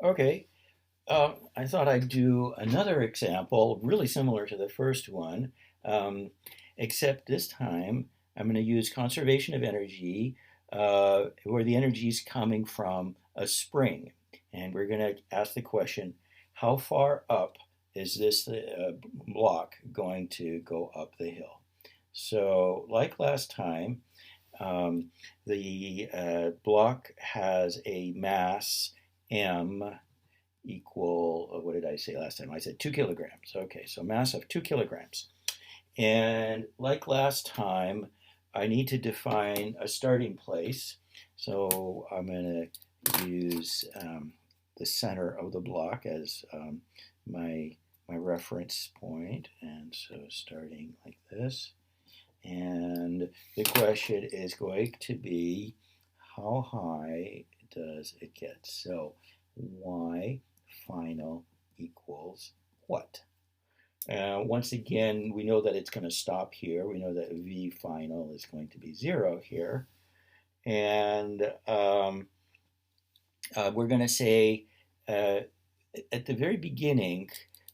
Okay, I thought I'd do another example really similar to the first one, um, except this time I'm going to use conservation of energy, where the energy is coming from a spring. And we're going to ask the question, how far up is this block going to go up the hill? So, like last time, um, the block has a mass m equal, what did I say last time? I said 2 kilograms. Okay, so mass of 2 kilograms. And like last time, I need to define a starting place. So I'm going to use the center of the block as my, my reference point. And so starting like this. And the question is going to be, how high does it get? So y final equals what? Once again, we know that it's going to stop here. We know that v final is going to be 0 here. And we're going to say uh, at the very beginning,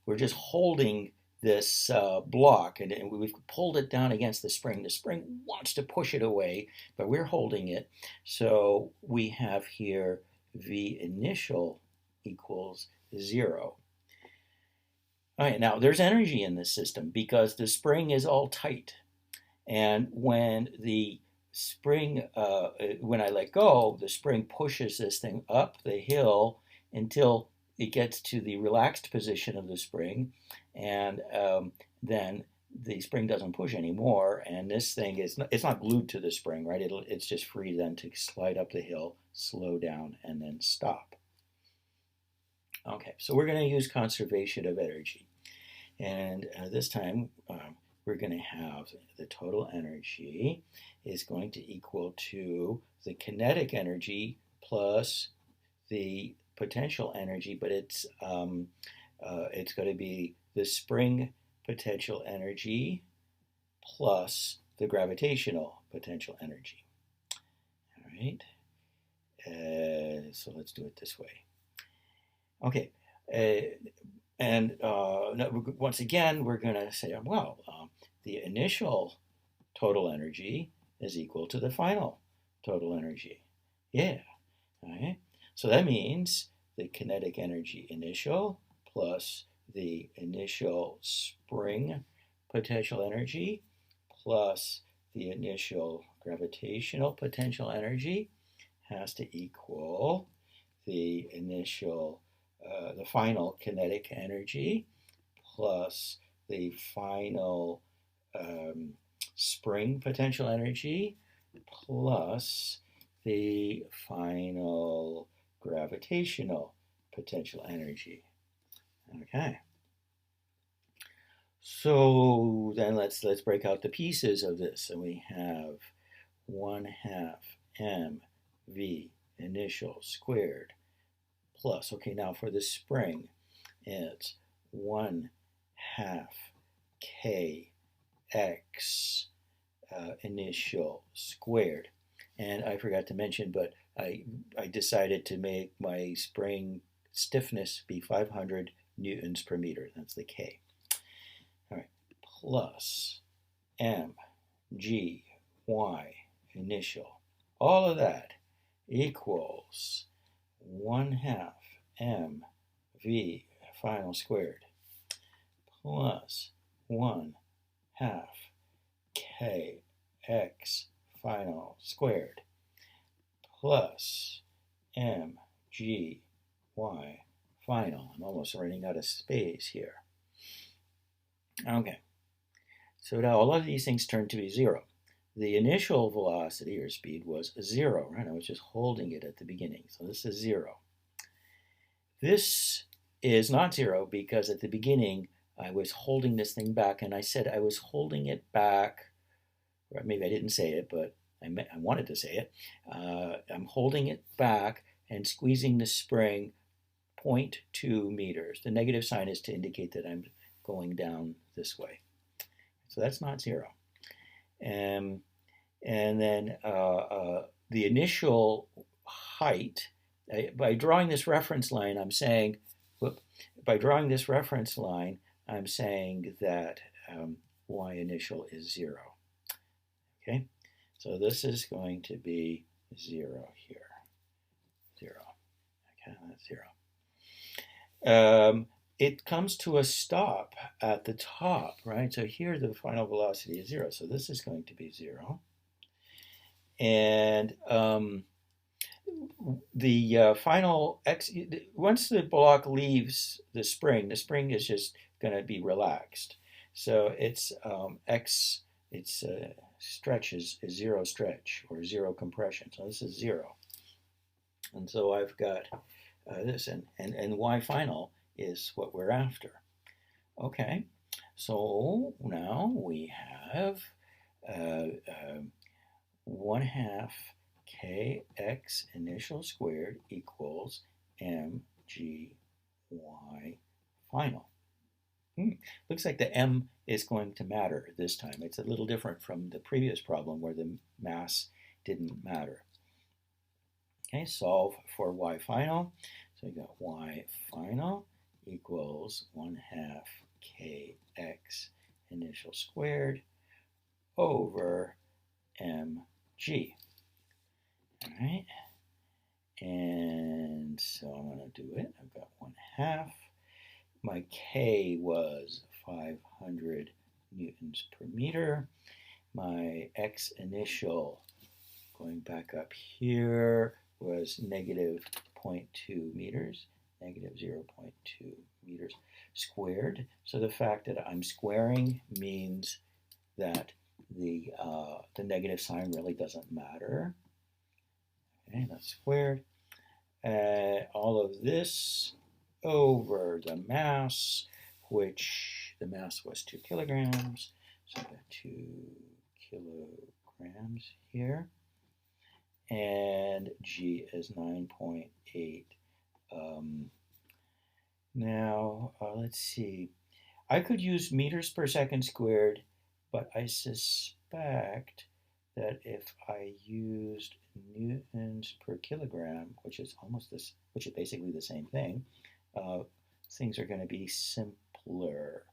we're just holding this block and we've pulled it down against the spring. The spring wants to push it away, but we're holding it. So we have here v initial equals 0. All right, now there's energy in this system because the spring is all tight. And when the spring, when I let go, the spring pushes this thing up the hill until it gets to the relaxed position of the spring. And then the spring doesn't push anymore. And this thing is, it's not glued to the spring, right? It's just free then to slide up the hill, slow down, and then stop. Okay, so we're going to use conservation of energy. And this time we're going to have the total energy is going to equal to the kinetic energy plus the potential energy, but it's going to be the spring potential energy plus the gravitational potential energy. All right, so let's do it this way. Okay, and once again, we're going to say, well, the initial total energy is equal to the final total energy. Yeah, all right. So that means the kinetic energy initial plus the initial spring potential energy plus the initial gravitational potential energy has to equal the initial, the final kinetic energy plus the final spring potential energy plus the final gravitational potential energy. Okay. So then let's break out the pieces of this. And we have 1/2 mv initial squared plus, okay, now for the spring, it's 1/2 kx initial squared. And I forgot to mention, but I decided to make my spring stiffness be 500 newtons per meter. That's the k. All right, plus mg y initial. All of that equals 1/2 mv final squared plus 1/2 kx final squared plus mg y final. I'm almost running out of space here. Okay, so now all of these things turn to be 0. The initial velocity or speed was 0, right? I was just holding it at the beginning. So this is 0. This is not 0 because at the beginning I was holding this thing back, and I said I was holding it back, or maybe I didn't say it, but I wanted to say it. I'm holding it back and squeezing the spring 0.2 meters. The negative sign is to indicate that I'm going down this way. So that's not 0. And then the initial height by drawing this reference line, I'm saying, by drawing this reference line, I'm saying that y initial is 0. Okay, so this is going to be 0 here. 0. Okay, that's 0. It comes to a stop at the top, right? So here the final velocity is 0. So this is going to be 0. And the final x, once the block leaves the spring is just going to be relaxed. So its x, its stretch is 0 stretch or 0 compression. So this is 0. And so I've got this, and y final is what we're after. Okay, so now we have 1/2 kx initial squared equals mgy final. Looks like the m is going to matter this time. It's a little different from the previous problem where the mass didn't matter. Okay, solve for y final. So we got y final equals 1/2 kx initial squared over mg. All right, and so I'm going to do it. I've got 1/2. My k was 500 newtons per meter. My x initial, going back up here, was negative 0.2 meters, negative 0.2 meters squared. So the fact that I'm squaring means that the negative sign really doesn't matter. Okay, that's squared. All of this over the mass, which the mass was 2 kilograms. So I've got 2 kilograms here. And g is 9.8. Now, let's see. I could use meters per second squared, but I suspect that if I used newtons per kilogram, which is basically the same thing, things are going to be simpler.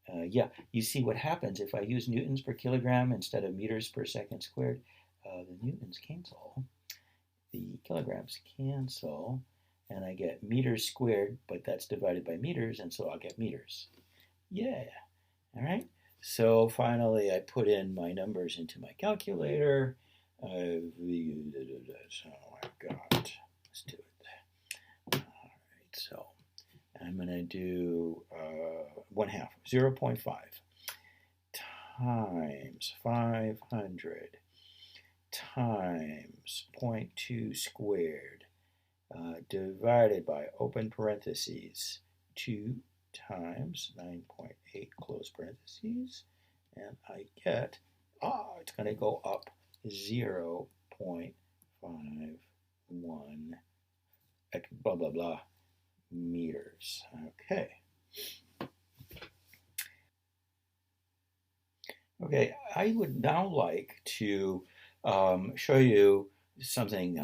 Yeah, you see what happens if I use newtons per kilogram instead of meters per second squared. The newtons cancel, the kilograms cancel, and I get meters squared, but that's divided by meters, and so I'll get meters. Yeah, all right. So finally, I put in my numbers into my calculator. So I've got, let's do it. All right, so I'm going to do 1/2, 0.5 times 500 times 0.2 squared divided by, open parentheses, 2 times 9.8 close parentheses, and I get, it's going to go up 0.51 blah blah blah meters. Okay. Okay, I would now like to show you something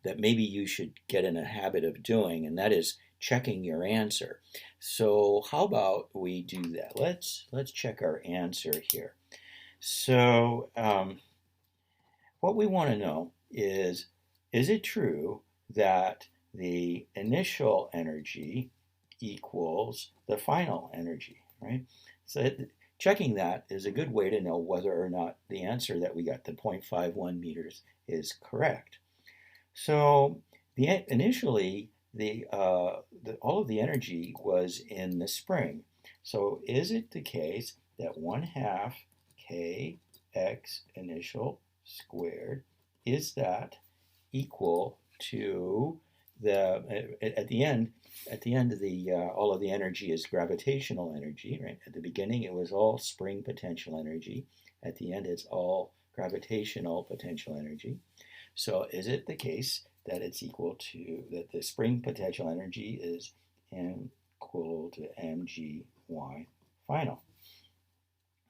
that maybe you should get in a habit of doing, and that is checking your answer. So how about we do that? Let's check our answer here. So what we want to know is it true that the initial energy equals the final energy, right? So checking that is a good way to know whether or not the answer that we got, the 0.51 meters, is correct. So initially, all of the energy was in the spring. So is it the case that 1/2 kx initial squared, is that equal to the, at the end of the, all of the energy is gravitational energy, right? At the beginning, it was all spring potential energy. At the end, it's all gravitational potential energy. So is it the case that it's equal to, that the spring potential energy is equal to mgy final?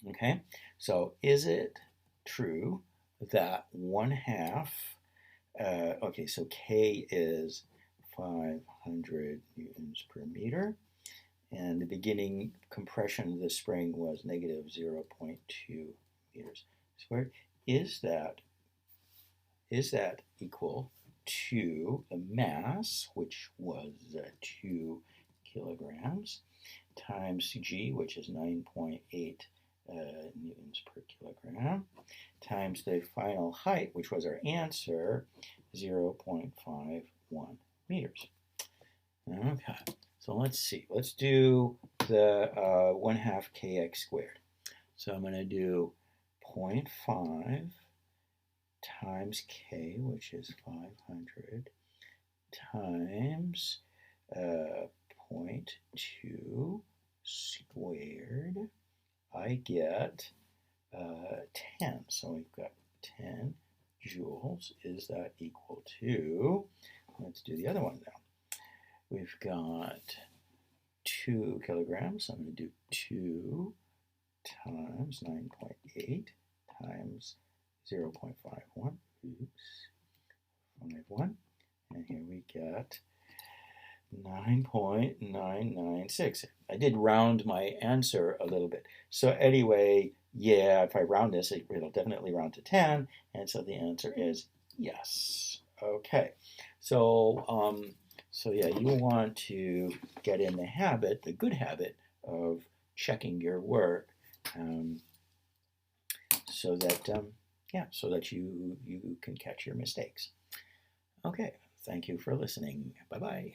Okay, so is it true that 1/2, okay, so k is 500 newtons per meter. And the beginning compression of the spring was negative 0.2 meters squared. Is that equal to the mass, which was 2 kilograms, times g, which is 9.8 newtons per kilogram, times the final height, which was our answer, 0.51 meters. Okay, so let's see. Let's do the 1/2 kx squared. So I'm going to do 0.5 times k, which is 500, times 0.2 squared. I get 10. So we've got 10 joules. Is that equal to, let's do the other one now. We've got 2 kilograms. So I'm going to do 2 times 9.8 times 0.51. Oops. 51. And here we get 9.996. I did round my answer a little bit. So anyway, yeah, if I round this, it'll definitely round to 10. And so the answer is yes. Okay. So, yeah, you want to get in the habit, the good habit of checking your work, so that you can catch your mistakes. Okay, thank you for listening. Bye-bye.